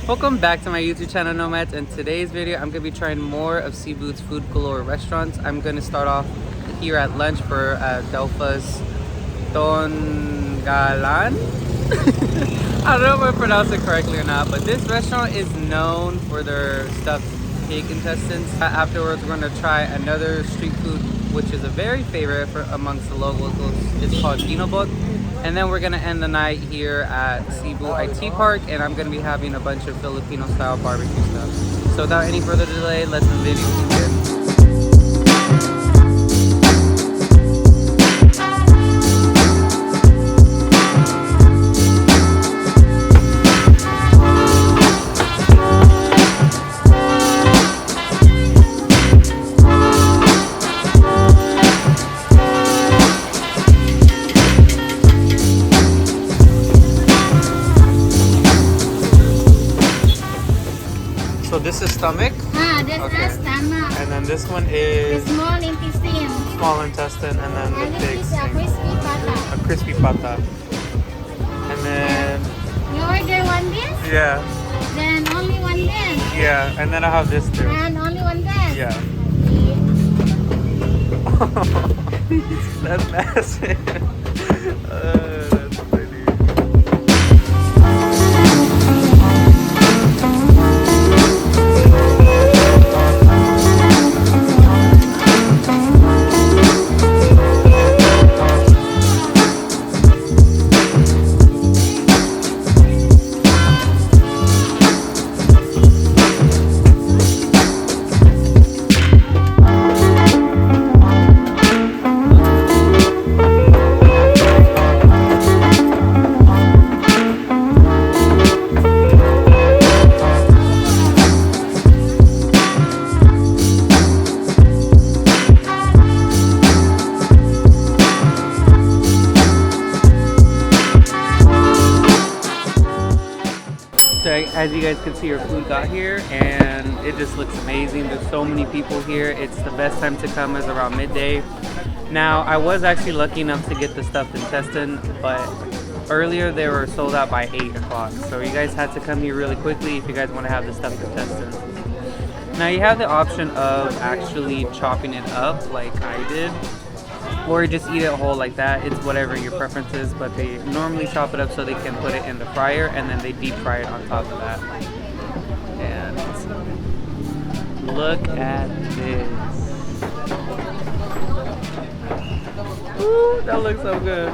Welcome back to my YouTube channel, Nomads. In today's video, I'm going to be trying more of Cebu's Food Galore restaurants. I'm going to start off here at lunch for Delfa's Tungolan. I don't know if I pronounced it correctly or not, but this restaurant is known for their stuffed pig intestines. Afterwards, we're going to try another street food, which is a very favorite amongst the locals. It's called Ginabot. And then we're going to end the night here at Cebu IT Park, and I'm going to be having a bunch of Filipino style barbecue stuff. So without any further delay, let's the video begin. So this is stomach? This is stomach. And then this one is the small intestine. Small intestine, and then the This is a crispy pata. A crispy pata. And then You order one dish? yeah. Then only one dish. Yeah, and then I have this too. And only one dish. Yeah. That's massive. That's funny. As you guys can see, our food got here and it just looks amazing. There's so many people here. It's the best time to come is around midday. Now, I was actually lucky enough to get the stuffed intestine, but earlier they were sold out by 8 o'clock. So you guys had to come here really quickly if you guys want to have the stuffed intestine. Now you have the option of actually chopping it up like I did, or you just eat it whole like that. It's whatever your preference is, but they normally chop it up so they can put it in the fryer and then they deep fry it on top of that. And look at this. Ooh, that looks so good.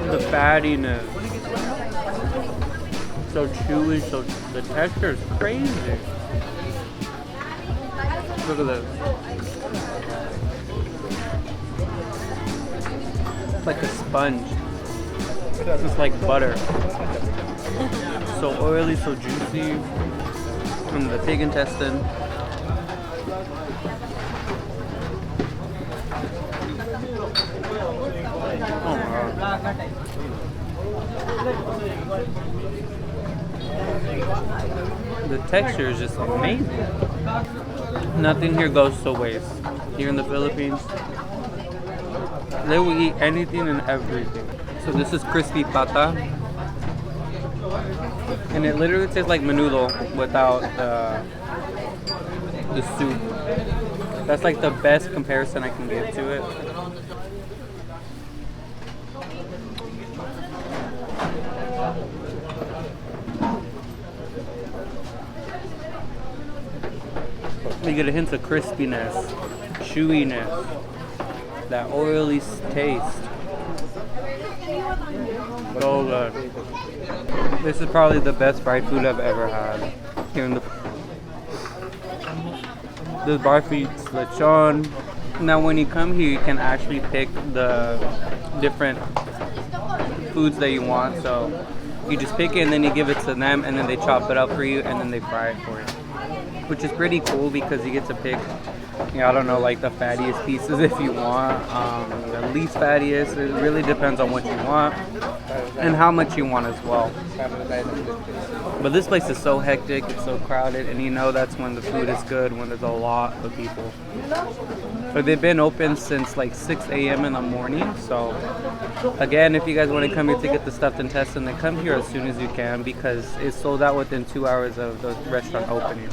The fattiness. So chewy, so the texture is crazy. Look at this. It's like a sponge. It's like butter. So oily, so juicy. And the pig intestine. Oh my god. The texture is just amazing. Nothing here goes to waste. Here in the Philippines, they will eat anything and everything. So this is crispy pata. And it literally tastes like menudo without the soup. That's like the best comparison I can give to it. You get a hint of crispiness, chewiness, that oily taste. So good. This is probably the best fried food I've ever had here in the. This bar feeds lechon. Now, when you come here, you can actually pick the different foods that you want. So you just pick it and then you give it to them, and then they chop it up for you and then they fry it for you. Which is pretty cool because you get to pick Yeah, I don't know, like the fattiest pieces if you want. The least fattiest. It really depends on what you want and how much you want as well. But this place is so hectic, it's so crowded, and you know that's when the food is good, when there's a lot of people. But they've been open since like 6 a.m. in the morning. So again, if you guys want to come here to get the stuffed intestine, then come here as soon as you can because it's sold out within 2 hours of the restaurant opening.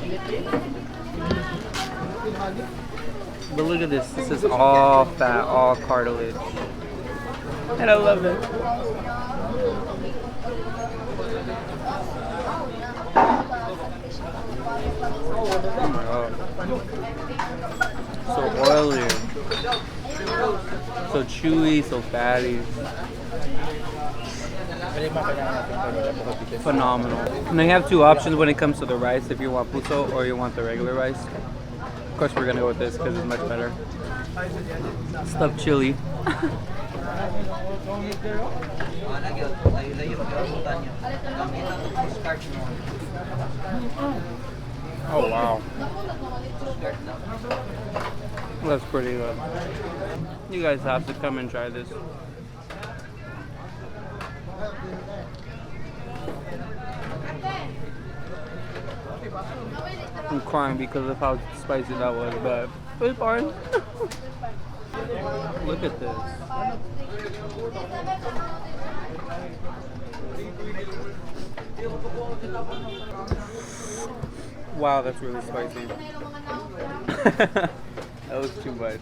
But look at this. This is all fat, all cartilage. And I love it. Oh my god. So oily. So chewy, so fatty. Phenomenal. And they have two options when it comes to the rice, if you want puso or you want the regular rice. Of course we're gonna go with this because it's much better. Stuffed chili. Oh wow. That's pretty good. You guys have to come and try this. I'm crying because of how spicy that was, but it's fine. Look at this. Wow, that's really spicy. That was too much.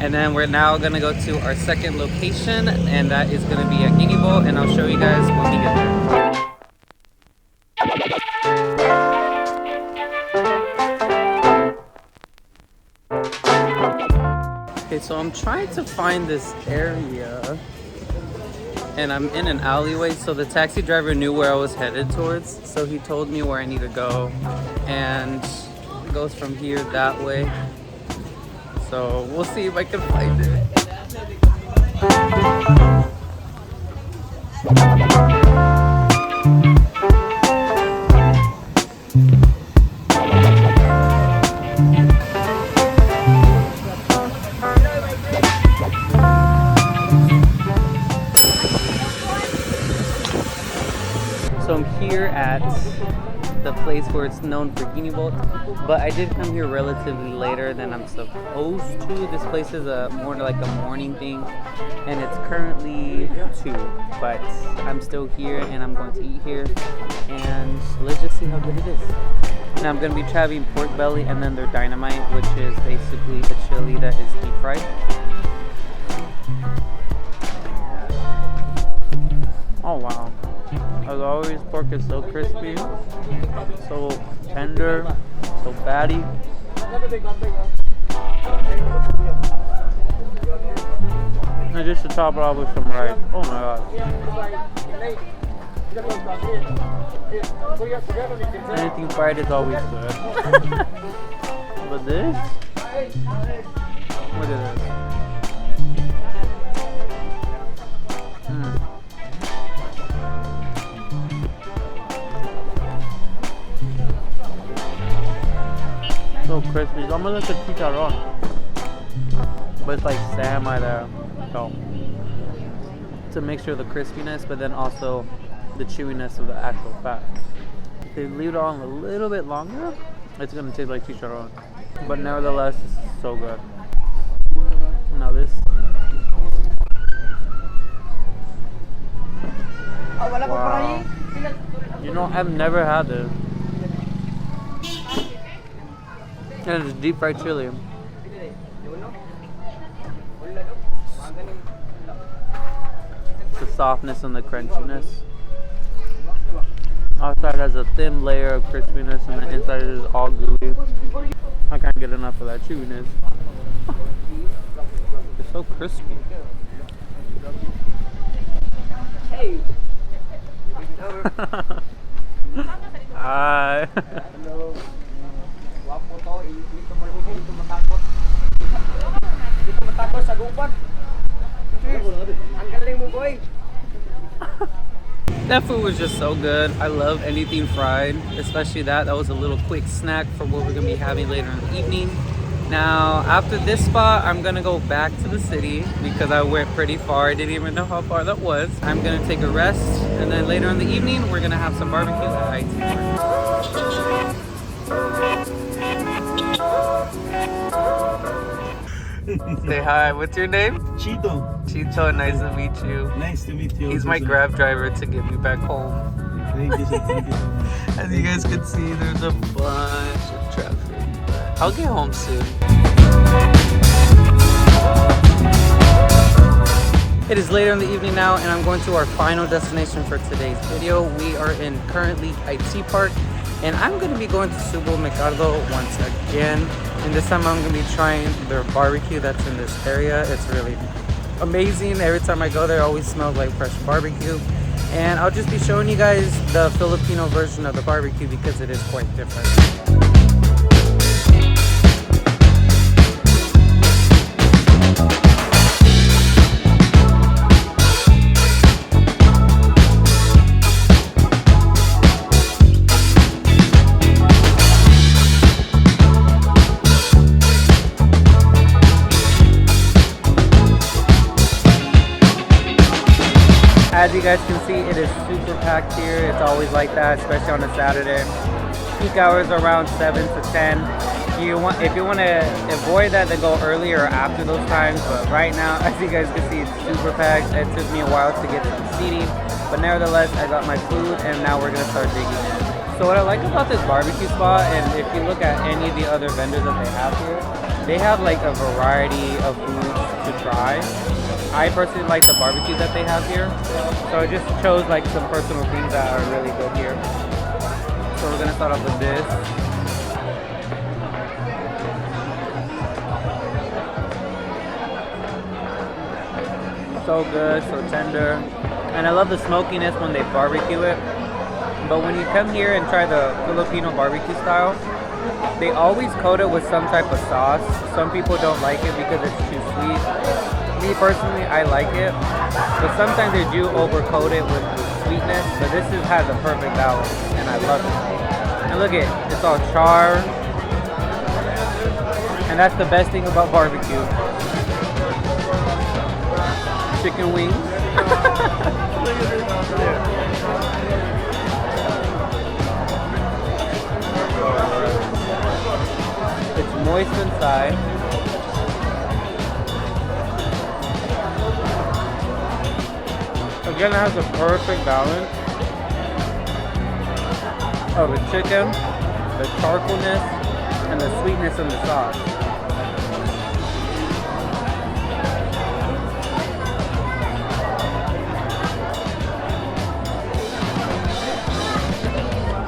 And then we're now gonna go to our second location, and that is gonna be at Ginabot, and I'll show you guys when we get there. Okay, so I'm trying to find this area, and I'm in an alleyway, so the taxi driver knew where I was headed towards, so he told me where I need to go, and it goes from here that way. So we'll see if I can find it. So I'm here at the place where it's known for Ginabot, but I did come here relatively later than I'm supposed to. This place is more like a morning thing, and it's currently 2, but I'm still here and I'm going to eat here, and let's just see how good it is. Now I'm going to be trying pork belly and then their dynamite, which is basically a chili that is deep fried. Oh wow. As always, pork is so crispy, so tender, so fatty. And just to top it off with some rice. Oh my god. Anything fried is always good. But this? Look at this. So crispy. It's almost like a chicharron, but it's like semi there. So it's a mixture of the crispiness, but then also the chewiness of the actual fat. If they leave it on a little bit longer, it's gonna taste like chicharron. But nevertheless, it's so good. Now this. Wow. You know, I've never had this. And it's deep fried chili. The softness and the crunchiness. Outside has a thin layer of crispiness, and the inside is all gooey. I can't get enough of that chewiness. It's so crispy. Hey. Hi. That food was just so good. I love anything fried, especially that. That was a little quick snack for what we're gonna be having later in the evening. Now, after this spot, I'm gonna go back to the city because I went pretty far. I didn't even know how far that was. I'm gonna take a rest, and then later in the evening, we're gonna have some barbecue at IT Park. Say hi. What's your name? Chito. Chito, nice to meet you. Nice to meet you. He's my Grab driver to get me back home. Thank you so much. As you guys can see, there's a bunch of traffic. I'll get home soon. It is later in the evening now, and I'm going to our final destination for today's video. We are in currently IT Park, and I'm going to be going to Sugbo Mercado once again. And this time I'm going to be trying their barbecue that's in this area. It's really amazing. Every time I go there, it always smells like fresh barbecue. And I'll just be showing you guys the Filipino version of the barbecue because it is quite different. As you guys can see, it is super packed here. It's always like that, especially on a Saturday. Peak hours around 7 to 10. If you want to avoid that, then go earlier or after those times. But right now, as you guys can see, it's super packed. It took me a while to get some seating, but nevertheless, I got my food, and now we're gonna start digging in. So what I like about this barbecue spot, and if you look at any of the other vendors that they have here, they have like a variety of foods to try. I personally like the barbecue that they have here, so I just chose like some personal things that are really good here. So we're gonna start off with this. So good, so tender, and I love the smokiness when they barbecue it. But when you come here and try the Filipino barbecue style, they always coat it with some type of sauce. Some people don't like it because it's too sweet. Me personally, I like it, but sometimes they do overcoat it with sweetness, but this has a perfect balance, and I love it. And look at it, it's all char, and that's the best thing about barbecue. Chicken wings. It's moist inside. Again, it has a perfect balance of the chicken, the charcoalness, and the sweetness in the sauce.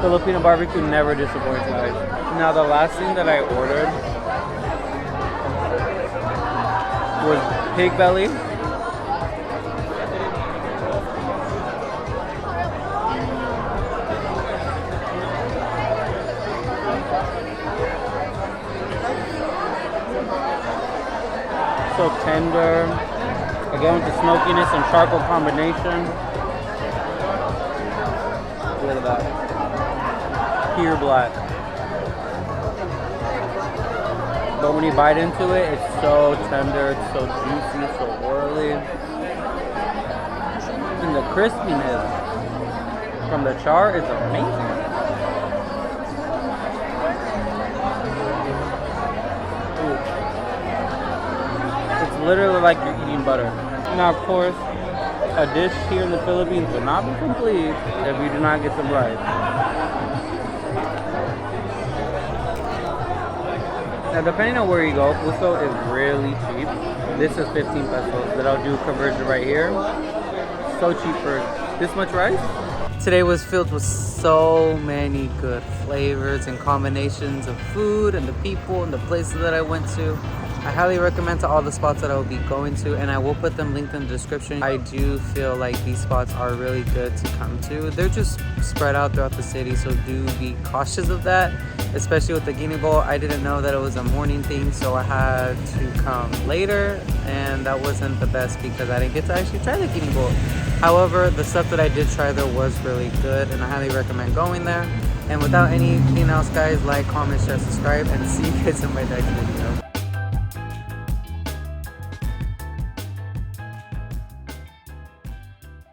Filipino barbecue never disappoints, guys. Now, the last thing that I ordered was pig belly. So tender, again with the smokiness and charcoal combination. Look at that, pure black. But when you bite into it, it's so tender, it's so juicy, so oily. And the crispiness from the char is amazing. Literally like you're eating butter. Now, of course, a dish here in the Philippines will not be complete if you do not get some rice. Now, depending on where you go, puso is really cheap. This is 15 pesos, but I'll do a conversion right here. So cheap for this much rice. Today was filled with so many good flavors and combinations of food and the people and the places that I went to. I highly recommend to all the spots that I will be going to, and I will put them linked in the description. I do feel like these spots are really good to come to. They're just spread out throughout the city, so do be cautious of that, especially with the Ginabot. I didn't know that it was a morning thing, so I had to come later, and that wasn't the best because I didn't get to actually try the Ginabot. However, the stuff that I did try there was really good, and I highly recommend going there. And without anything else, guys, like, comment, share, subscribe, and see you guys in my next video.